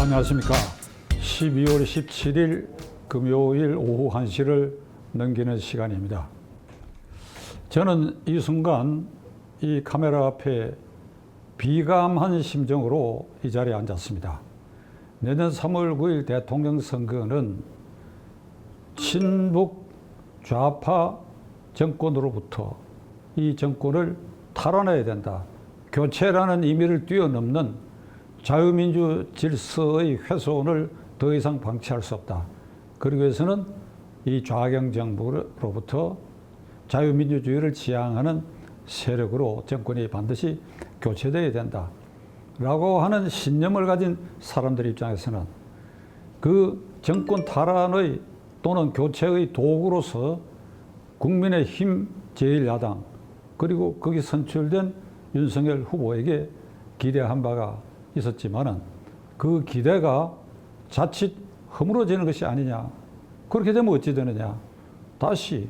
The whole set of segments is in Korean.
안녕하십니까. 12월 17일 금요일 오후 1시를 넘기는 시간입니다. 저는 이 순간 이 카메라 앞에 비감한 심정으로 이 자리에 앉았습니다. 내년 3월 9일 대통령 선거는 친북 좌파 정권으로부터 이 정권을 탈환해야 된다. 교체라는 의미를 뛰어넘는 자유민주 질서의 훼손을 더 이상 방치할 수 없다. 그러기 위해서는 이 좌경 정부로부터 자유민주주의를 지향하는 세력으로 정권이 반드시 교체되어야 된다. 라고 하는 신념을 가진 사람들 입장에서는 그 정권 탈환의 또는 교체의 도구로서 국민의힘 제1야당 그리고 거기 선출된 윤석열 후보에게 기대한 바가 있었지만은 그 기대가 자칫 허물어지는 것이 아니냐. 그렇게 되면 어찌 되느냐. 다시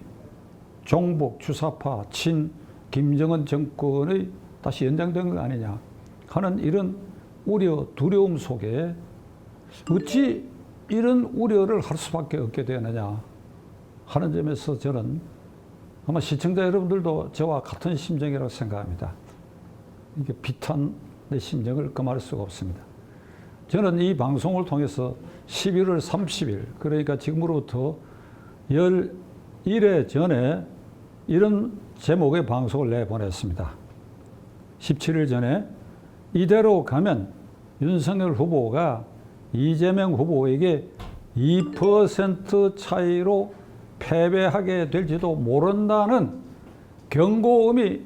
종북, 주사파, 친 김정은 정권의 다시 연장된 거 아니냐 하는 이런 우려, 두려움 속에 어찌 이런 우려를 할 수밖에 없게 되느냐 하는 점에서 저는 아마 시청자 여러분들도 저와 같은 심정이라고 생각합니다. 이게 비탄의 심정을 금할 수가 없습니다. 저는 이 방송을 통해서 11월 30일, 그러니까 지금으로부터 11회 전에 이런 제목의 방송을 내보냈습니다. 17일 전에 이대로 가면 윤석열 후보가 이재명 후보에게 2% 차이로 패배하게 될지도 모른다는 경고음이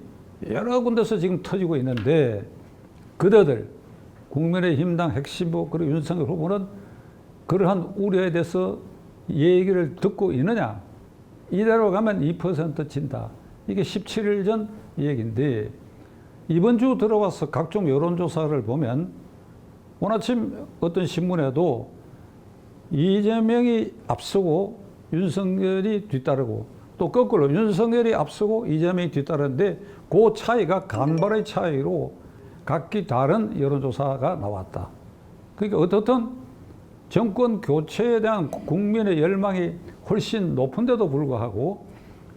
여러 군데서 지금 터지고 있는데 그대들 국민의힘당 핵심부 그리고 윤석열 후보는 그러한 우려에 대해서 얘기를 듣고 있느냐. 이대로 가면 2% 진다. 이게 17일 전 얘기인데 이번 주 들어와서 각종 여론조사를 보면 오늘 아침 어떤 신문에도 이재명이 앞서고 윤석열이 뒤따르고 또 거꾸로 윤석열이 앞서고 이재명이 뒤따르는데 그 차이가 간발의 차이로 각기 다른 여론조사가 나왔다. 그러니까 어떻든 정권 교체에 대한 국민의 열망이 훨씬 높은데도 불구하고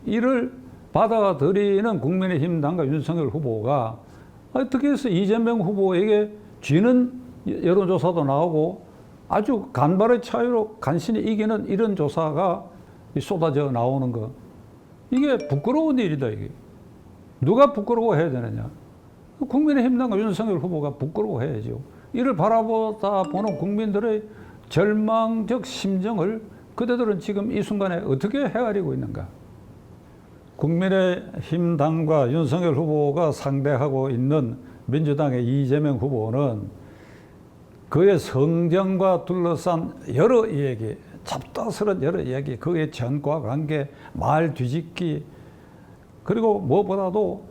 이를 받아들이는 국민의힘당과 윤석열 후보가 어떻게 해서 이재명 후보에게 쥐는 여론조사도 나오고 아주 간발의 차이로 간신히 이기는 이런 조사가 쏟아져 나오는 거. 이게 부끄러운 일이다, 이게. 누가 부끄러워해야 되느냐. 국민의힘당과 윤석열 후보가 부끄러워해야죠. 이를 바라보다 보는 국민들의 절망적 심정을 그대들은 지금 이 순간에 어떻게 헤아리고 있는가. 국민의힘당과 윤석열 후보가 상대하고 있는 민주당의 이재명 후보는 그의 성정과 둘러싼 여러 이야기, 잡다스런 여러 이야기, 그의 전과 관계, 말 뒤집기, 그리고 무엇보다도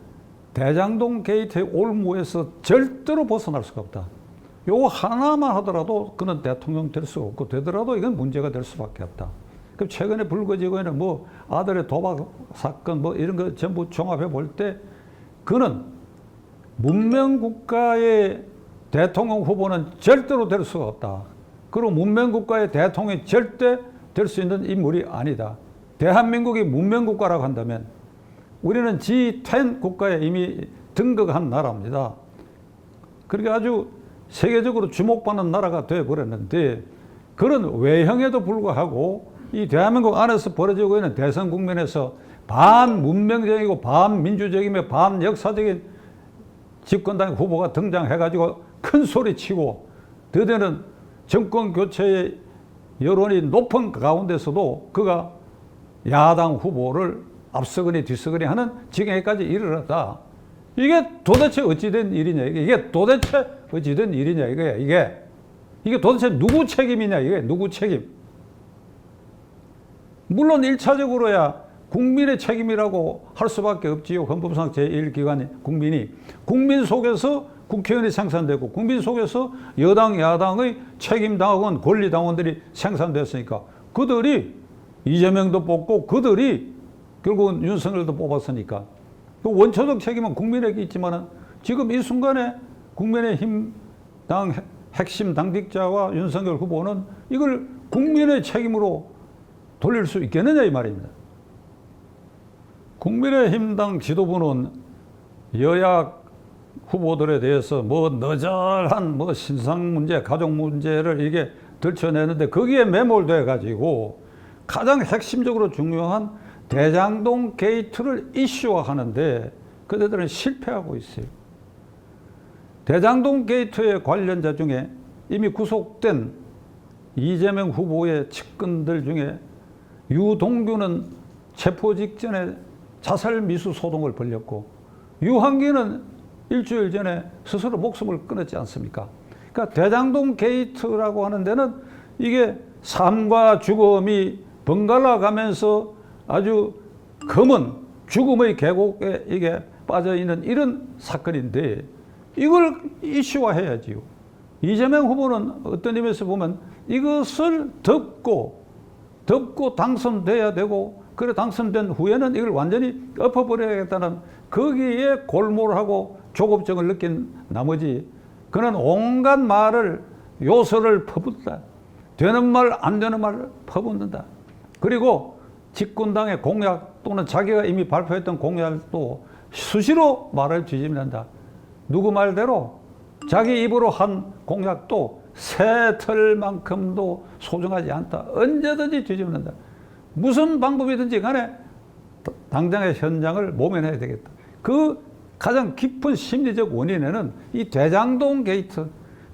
대장동 게이트의 올무에서 절대로 벗어날 수가 없다. 요거 하나만 하더라도 그는 대통령 될 수가 없고 되더라도 이건 문제가 될 수밖에 없다. 그럼 최근에 불거지고 있는 뭐 아들의 도박 사건 뭐 이런 거 전부 종합해 볼 때 그는 문명국가의 대통령 후보는 절대로 될 수가 없다. 그리고 문명국가의 대통령이 절대 될 수 있는 인물이 아니다. 대한민국이 문명국가라고 한다면 우리는 G10 국가에 이미 등극한 나라입니다. 그러니까 아주 세계적으로 주목받는 나라가 되어버렸는데 그런 외형에도 불구하고 이 대한민국 안에서 벌어지고 있는 대선 국면에서 반문명적이고 반민주적이며 반역사적인 집권당 후보가 등장해가지고 큰 소리 치고 드디어는 정권 교체의 여론이 높은 가운데서도 그가 야당 후보를 앞서거니 뒤서거니 하는 지경에까지 이르렀다. 이게 도대체 어찌된 일이냐. 이게 도대체 어찌된 일이냐. 이게 도대체 누구 책임이냐. 이게 누구 책임. 물론 1차적으로야 국민의 책임이라고 할 수밖에 없지요. 헌법상 제1기관이 국민 속에서 국회의원이 생산되고 국민 속에서 여당 야당의 책임당원 권리당원들이 생산됐으니까 그들이 이재명도 뽑고 그들이 결국은 윤석열도 뽑았으니까 그 원초적 책임은 국민에게 있지만 지금 이 순간에 국민의힘당 핵심 당직자와 윤석열 후보는 이걸 국민의 책임으로 돌릴 수 있겠느냐 이 말입니다. 국민의힘당 지도부는 여야 후보들에 대해서 뭐 너절한 뭐 신상 문제, 가족 문제를 이게 들춰내는데 거기에 매몰돼 가지고 가장 핵심적으로 중요한 대장동 게이트를 이슈화하는데 그들은 실패하고 있어요. 대장동 게이트의 관련자 중에 이미 구속된 이재명 후보의 측근들 중에 유동규는 체포 직전에 자살 미수 소동을 벌였고 유한기는 일주일 전에 스스로 목숨을 끊었지 않습니까? 그러니까 대장동 게이트라고 하는 데는 이게 삶과 죽음이 번갈아 가면서 아주 검은 죽음의 계곡에 이게 빠져 있는 이런 사건인데 이걸 이슈화해야지요. 이재명 후보는 어떤 의미에서 보면 이것을 덮고 당선돼야 되고 그래 당선된 후에는 이걸 완전히 엎어버려야겠다는 거기에 골몰하고 조급증을 느낀 나머지 그는 온갖 말을 요소를 퍼붓다. 되는 말 안 되는 말을 퍼붓는다. 그리고 집권당의 공약 또는 자기가 이미 발표했던 공약도 수시로 말을 뒤집는다. 누구 말대로 자기 입으로 한 공약도 새털만큼도 소중하지 않다. 언제든지 뒤집는다. 무슨 방법이든지 간에 당장의 현장을 모면해야 되겠다. 그 가장 깊은 심리적 원인에는 이 대장동 게이트,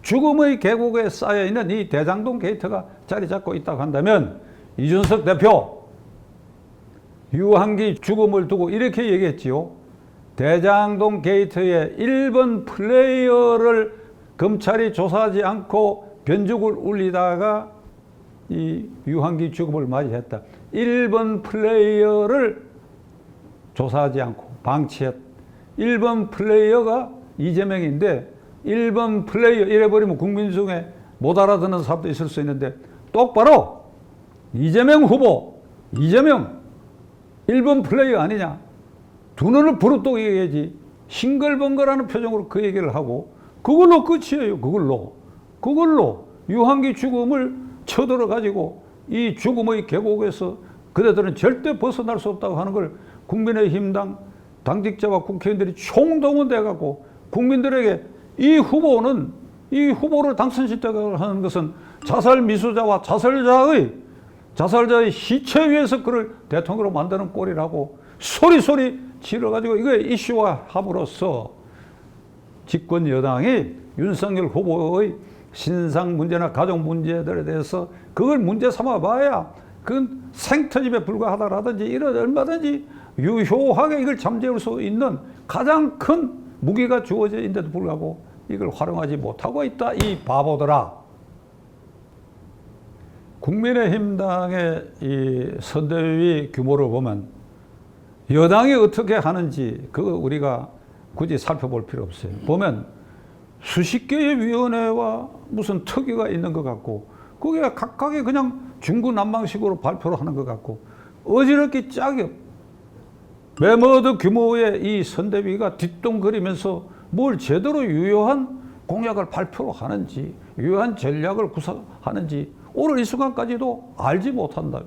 죽음의 계곡에 쌓여있는 이 대장동 게이트가 자리 잡고 있다고 한다면 이준석 대표, 유한기 죽음을 두고 이렇게 얘기했지요. 대장동 게이트의 1번 플레이어를 검찰이 조사하지 않고 변죽을 울리다가 이 유한기 죽음을 맞이했다. 1번 플레이어를 조사하지 않고 방치했다. 1번 플레이어가 이재명인데 1번 플레이어 이래버리면 국민 중에 못 알아듣는 사람도 있을 수 있는데 똑바로 이재명 후보, 이재명 1번 플레이어 아니냐. 두 눈을 부릅뜨고 얘기해야지. 싱글벙글하는 표정으로 그 얘기를 하고 그걸로 끝이에요. 그걸로 유한기 죽음을 쳐들어가지고 이 죽음의 계곡에서 그대들은 절대 벗어날 수 없다고 하는 걸 국민의힘당 당직자와 국회의원들이 총동원돼 갖고 국민들에게 이 후보를 당선시켰다고 하는 것은 자살 미수자와 자살자의 시체 위에서 그를 대통령으로 만드는 꼴이라고 소리 지르가지고 이거 이슈화함으로써 집권 여당이 윤석열 후보의 신상 문제나 가족 문제들에 대해서 그걸 문제 삼아 봐야 그건 생터집에 불과하다라든지 이런 얼마든지 유효하게 이걸 잠재울 수 있는 가장 큰 무기가 주어져 있는데도 불구하고 이걸 활용하지 못하고 있다. 이 바보들아. 국민의힘당의 이 선대위 규모를 보면 여당이 어떻게 하는지 그거 우리가 굳이 살펴볼 필요 없어요. 보면 수십 개의 위원회와 무슨 특위가 있는 것 같고 그게 각각이 그냥 중구난방식으로 발표를 하는 것 같고 어지럽게 짝이 메모드 규모의 이 선대위가 뒷동거리면서 뭘 제대로 유효한 공약을 발표를 하는지 유효한 전략을 구사하는지 오늘 이 순간까지도 알지 못한다.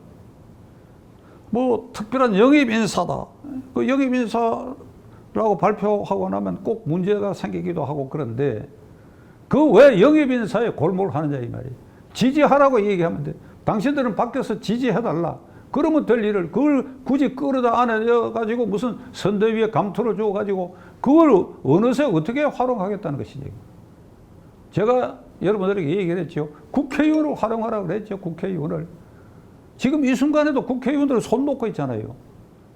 뭐 특별한 영입인사다. 그 영입인사라고 발표하고 나면 꼭 문제가 생기기도 하고 그런데 그 왜 영입인사에 골몰하느냐 이 말이에요. 지지하라고 얘기하면 돼. 당신들은 밖에서 지지해달라. 그러면 될 일을 그걸 굳이 끌어다 안아가지고 무슨 선대위에 감투를 줘가지고 그걸 어느새 어떻게 활용하겠다는 것이지. 제가 여러분들에게 얘기를 했죠. 국회의원을 활용하라고 그랬죠. 국회의원을. 지금 이 순간에도 국회의원들은 손 놓고 있잖아요.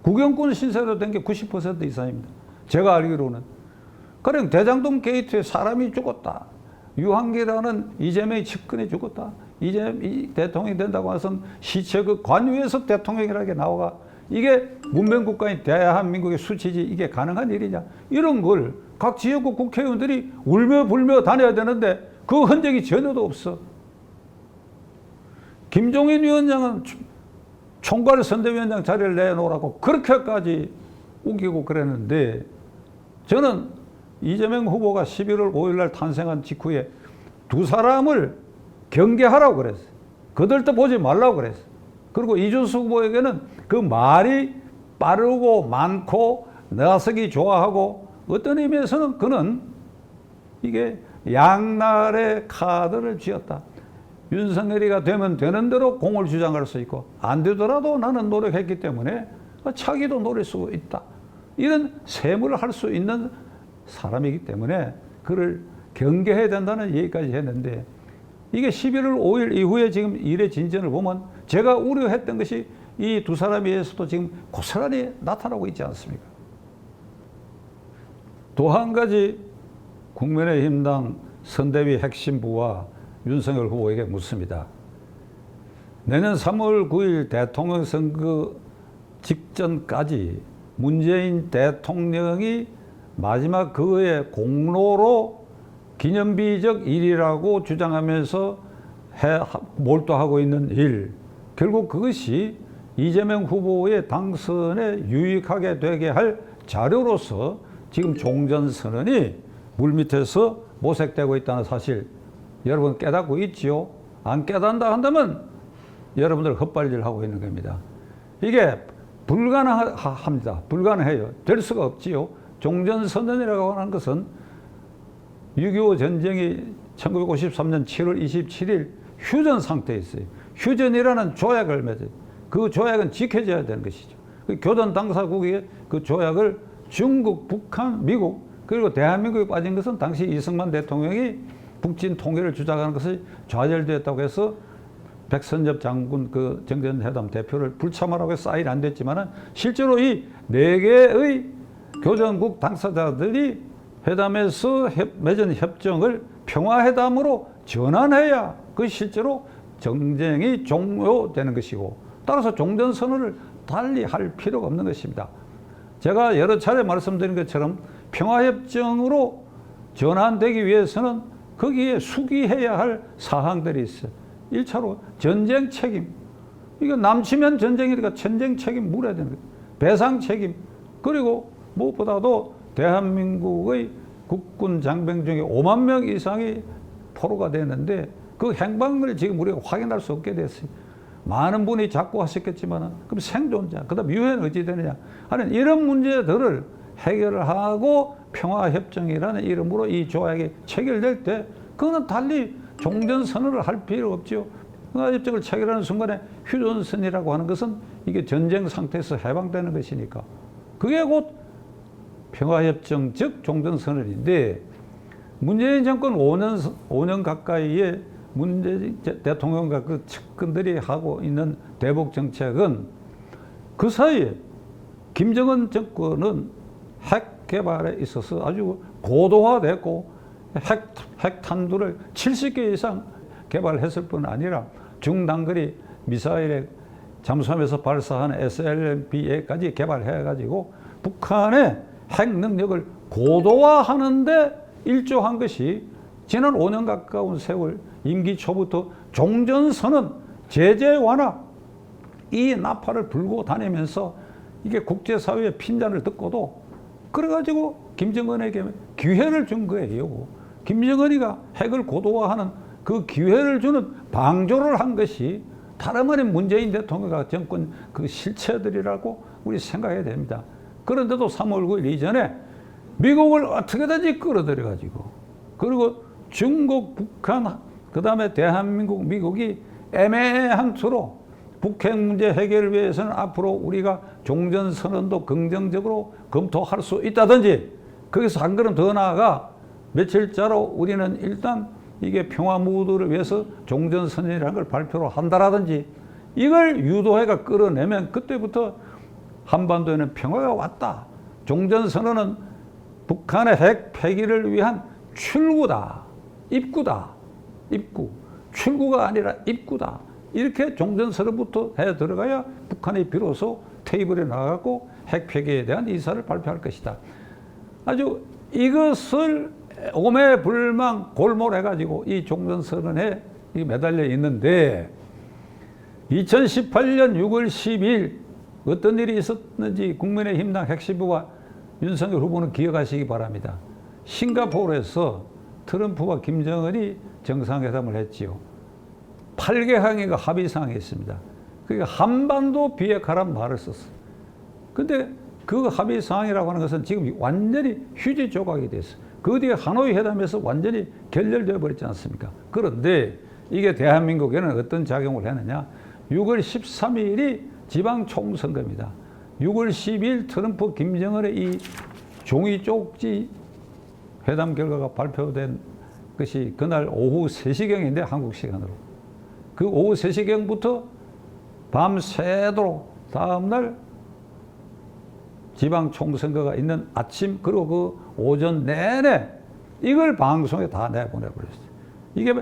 구경권 신세로 된 게 90% 이상입니다. 제가 알기로는. 그래 대장동 게이트에 사람이 죽었다. 유한기라는 이재명의 측근이 죽었다. 이재명이 대통령이 된다고 해서 시체 그 관유에서 대통령이라게 나와가 이게 문명국가인 대한민국의 수치지 이게 가능한 일이냐. 이런 걸 각 지역구 국회의원들이 울며 불며 다녀야 되는데 그 흔적이 전혀도 없어. 김종인 위원장은 총괄 선대위원장 자리를 내놓으라고 그렇게까지 우기고 그랬는데 저는 이재명 후보가 11월 5일 날 탄생한 직후에 두 사람을 경계하라고 그랬어요. 그들도 보지 말라고 그랬어요. 그리고 이준석 후보에게는 그 말이 빠르고 많고 나서기 좋아하고 어떤 의미에서는 그는 이게 양날의 카드를 쥐었다. 윤석열이가 되면 되는 대로 공을 주장할 수 있고 안 되더라도 나는 노력했기 때문에 차기도 노릴 수 있다. 이런 셈을 할 수 있는 사람이기 때문에 그를 경계해야 된다는 얘기까지 했는데 이게 11월 5일 이후에 지금 일의 진전을 보면 제가 우려했던 것이 이 두 사람에 의해서도 지금 고스란히 나타나고 있지 않습니까? 또 한 가지 국민의힘당 선대위 핵심부와 윤석열 후보에게 묻습니다. 내년 3월 9일 대통령 선거 직전까지 문재인 대통령이 마지막 그의 공로로 기념비적 일이라고 주장하면서 몰두하고 있는 일, 결국 그것이 이재명 후보의 당선에 유익하게 되게 할 자료로서 지금 종전선언이 물밑에서 모색되고 있다는 사실 여러분 깨닫고 있지요? 안 깨닫는다 한다면 여러분들 헛발질 하고 있는 겁니다. 이게 불가능합니다. 불가능해요. 될 수가 없지요. 종전선언이라고 하는 것은 6.25 전쟁이 1953년 7월 27일 휴전 상태에 있어요. 휴전이라는 조약을 맺어요. 그 조약은 지켜져야 되는 것이죠. 그 교전 당사국의 그 조약을 중국, 북한, 미국 그리고 대한민국에 빠진 것은 당시 이승만 대통령이 북진 통일을 주장하는 것이 좌절되었다고 해서 백선엽 장군 그 정전회담 대표를 불참하라고 해서 사인 안 됐지만은 실제로 이 네 개의 교전국 당사자들이 회담에서 맺은 협정을 평화회담으로 전환해야 그 실제로 정쟁이 종료되는 것이고 따라서 종전선언을 달리 할 필요가 없는 것입니다. 제가 여러 차례 말씀드린 것처럼 평화협정으로 전환되기 위해서는 거기에 수기해야 할 사항들이 있어요. 1차로 전쟁 책임. 이거 남치면 전쟁이니까 전쟁 책임 물어야 되는 거예요. 배상 책임. 그리고 무엇보다도 대한민국의 국군 장병 중에 5만 명 이상이 포로가 됐는데 그 행방을 지금 우리가 확인할 수 없게 됐어요. 많은 분이 자꾸 하셨겠지만 그럼 생존자, 그 다음 유해는 어찌 되느냐 하는 이런 문제들을 해결을 하고 평화협정이라는 이름으로 이 조약이 체결될 때 그거는 달리 종전선언을 할 필요가 없죠. 평화협정을 체결하는 순간에 휴전선이라고 하는 것은 이게 전쟁 상태에서 해방되는 것이니까 그게 곧 평화협정 즉 종전선언인데 문재인 정권 5년 가까이에 문재인 대통령과 그 측근들이 하고 있는 대북 정책은 그 사이에 김정은 정권은 핵 개발에 있어서 아주 고도화됐고 핵탄두를 70개 이상 개발했을 뿐 아니라 중단거리 미사일에 잠수함에서 발사하는 SLBA까지 개발해가지고 북한의 핵 능력을 고도화하는데 일조한 것이 지난 5년 가까운 세월 임기 초부터 종전선언, 제재 완화 이 나팔을 불고 다니면서 이게 국제사회의 핀잔을 듣고도 그래가지고 김정은에게 기회를 준 거예요. 김정은이가 핵을 고도화하는 그 기회를 주는 방조를 한 것이 다름 아닌 문재인 대통령과 정권 그 실체들이라고 우리 생각해야 됩니다. 그런데도 3월 9일 이전에 미국을 어떻게든지 끌어들여가지고 그리고 중국, 북한, 그 다음에 대한민국, 미국이 애매한 수로 북핵 문제 해결을 위해서는 앞으로 우리가 종전선언도 긍정적으로 검토할 수 있다든지 거기서 한 걸음 더 나아가 며칠자로 우리는 일단 이게 평화 무드를 위해서 종전선언이라는 걸 발표로 한다라든지 이걸 유도해가 끌어내면 그때부터 한반도에는 평화가 왔다. 종전선언은 북한의 핵 폐기를 위한 출구다. 입구다. 입구. 출구가 아니라 입구다. 이렇게 종전선언부터 해 들어가야 북한이 비로소 테이블에 나가고 핵 폐기에 대한 의사를 발표할 것이다. 아주 이것을 오매불망 골몰해가지고 이 종전선언에 매달려 있는데 2018년 6월 12일 어떤 일이 있었는지 국민의힘당 핵심부와 윤석열 후보는 기억하시기 바랍니다. 싱가포르에서 트럼프와 김정은이 정상회담을 했지요. 8개 항의가 합의사항이 있습니다. 그러니까 한반도 비핵화란 말을 썼어요. 근데 그 합의사항이라고 하는 것은 지금 완전히 휴지 조각이 됐어요. 그 뒤에 하노이 회담에서 완전히 결렬되어 버렸지 않습니까? 그런데 이게 대한민국에는 어떤 작용을 했느냐? 6월 13일이 지방총선거입니다. 6월 12일 트럼프 김정은의 이 종이 쪽지 회담 결과가 발표된 것이 그날 오후 3시경인데 한국 시간으로. 그 오후 3시경부터 밤새도록 다음날 지방총선거가 있는 아침 그리고 그 오전 내내 이걸 방송에 다 내보내버렸어요. 이게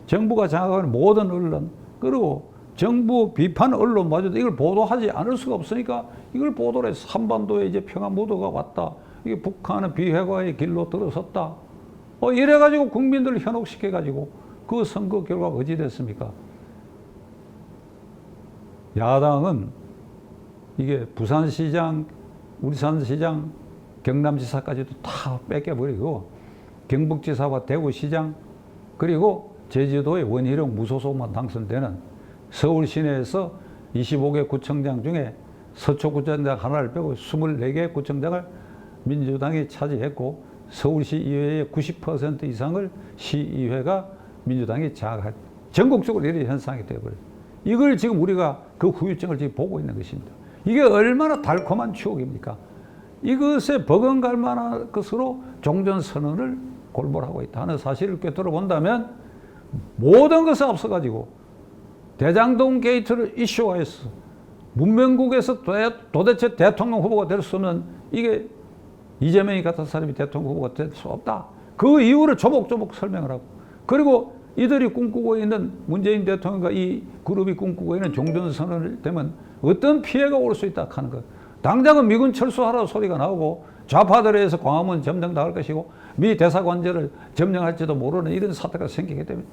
정부가 장악하는 모든 언론 그리고 정부 비판 언론마저도 이걸 보도하지 않을 수가 없으니까 이걸 보도를 해서 한반도에 이제 평화 무드가 왔다. 이게 북한은 비핵화의 길로 들어섰다. 이래가지고 국민들을 현혹시켜가지고 그 선거 결과가 어찌 됐습니까? 야당은 이게 부산시장, 울산시장, 경남지사까지도 다 뺏겨버리고 경북지사와 대구시장 그리고 제주도의 원희룡 무소속만 당선되는 서울 시내에서 25개 구청장 중에 서초구청장 하나를 빼고 24개 구청장을 민주당이 차지했고 서울시 이외의 90% 이상을 시의회가 민주당이 장악할 전국적으로 이런 현상이 되어버려요. 이걸 지금 우리가 그 후유증을 지금 보고 있는 것입니다. 이게 얼마나 달콤한 추억입니까? 이것에 버금갈 만한 것으로 종전선언을 골몰하고 있다 하는 사실을 꿰뚫어 본다면 모든 것에 앞서가지고 대장동 게이트를 이슈화해서 문명국에서 도대체 대통령 후보가 될 수 없는 이게 이재명이 같은 사람이 대통령 후보가 될 수 없다. 그 이유를 조목조목 설명을 하고 그리고 이들이 꿈꾸고 있는 문재인 대통령과 이 그룹이 꿈꾸고 있는 종전선언을 되면 어떤 피해가 올 수 있다 하는 것. 당장은 미군 철수하라고 소리가 나오고 좌파들에 의해서 광화문 점령당할 것이고 미 대사관제를 점령할지도 모르는 이런 사태가 생기기 때문에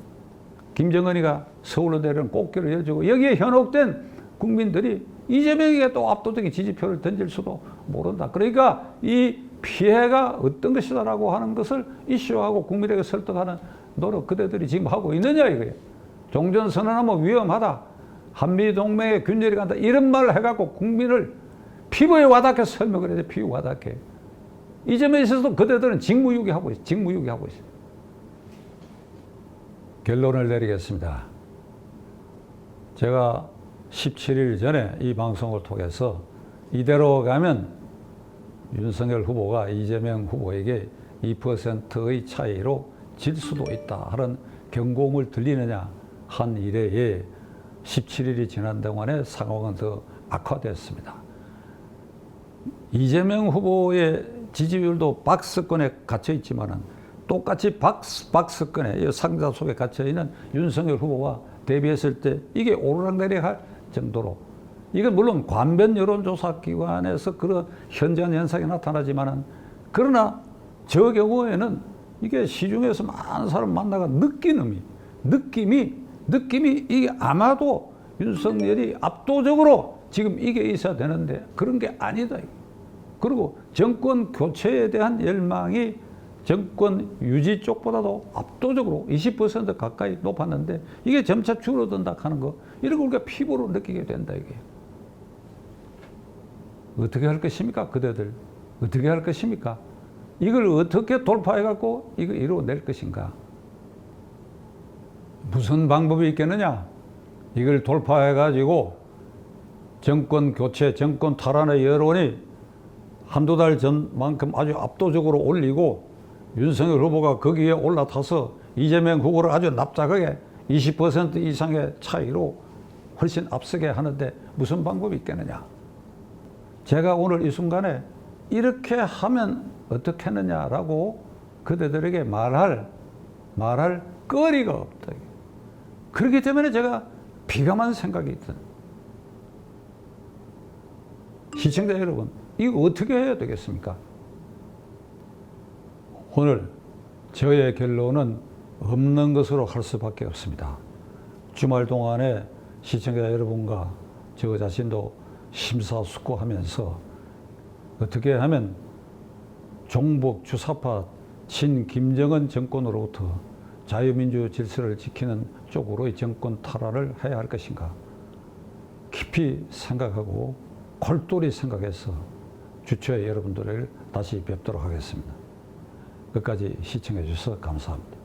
김정은이가 서울로 내려오는 꽃길을 열어주고 여기에 현혹된 국민들이 이재명에게 또 압도적인 지지표를 던질 수도 모른다. 그러니까 이 피해가 어떤 것이다라고 하는 것을 이슈하고 국민에게 설득하는 노력 그대들이 지금 하고 있느냐 이거예요. 종전선언하면 위험하다. 한미동맹에 균열이 간다. 이런 말을 해갖고 국민을 피부에 와닿게 설명을 해야 돼. 피부에 와닿게. 이 점에 있어서도 그대들은 직무유기하고 있어요. 직무유기하고 있어요. 결론을 내리겠습니다. 제가 17일 전에 이 방송을 통해서 이대로 가면 윤석열 후보가 이재명 후보에게 2%의 차이로 질 수도 있다 하는 경고음을 들리느냐 한 이래에 17일이 지난 동안에 상황은 더 악화됐습니다. 이재명 후보의 지지율도 박스권에 갇혀 있지만은 똑같이 박스권에 상자 속에 갇혀 있는 윤석열 후보와 대비했을 때 이게 오르락내리할 정도로 이건 물론 관변 여론조사 기관에서 그런 현저한 현상이 나타나지만은 그러나 저 경우에는 이게 시중에서 많은 사람 만나가 느낌이 이게 아마도 윤석열이 압도적으로 지금 이게 있어야 되는데 그런 게 아니다. 그리고 정권 교체에 대한 열망이 정권 유지 쪽보다도 압도적으로 20% 가까이 높았는데 이게 점차 줄어든다 하는 거 이런 걸 우리가 피부로 느끼게 된다 이게. 어떻게 할 것입니까 그대들? 어떻게 할 것입니까? 이걸 어떻게 돌파해갖고 이거 이루어낼 것인가? 무슨 방법이 있겠느냐? 이걸 돌파해가지고 정권 교체, 정권 탈환의 여론이 한두 달 전만큼 아주 압도적으로 올리고 윤석열 후보가 거기에 올라타서 이재명 후보를 아주 납작하게 20% 이상의 차이로 훨씬 앞서게 하는데 무슨 방법이 있겠느냐? 제가 오늘 이 순간에 이렇게 하면 어떻게 하느냐라고 그대들에게 말할 거리가 없다. 그렇기 때문에 제가 비감한 생각이 있던 시청자 여러분, 이거 어떻게 해야 되겠습니까? 오늘 저의 결론은 없는 것으로 할 수밖에 없습니다. 주말 동안에 시청자 여러분과 저 자신도 심사숙고하면서 어떻게 하면 종북 주사파 친 김정은 정권으로부터 자유민주 질서를 지키는 쪽으로의 정권 탈환을 해야 할 것인가 깊이 생각하고 골똘히 생각해서 주초에 여러분들을 다시 뵙도록 하겠습니다. 끝까지 시청해 주셔서 감사합니다.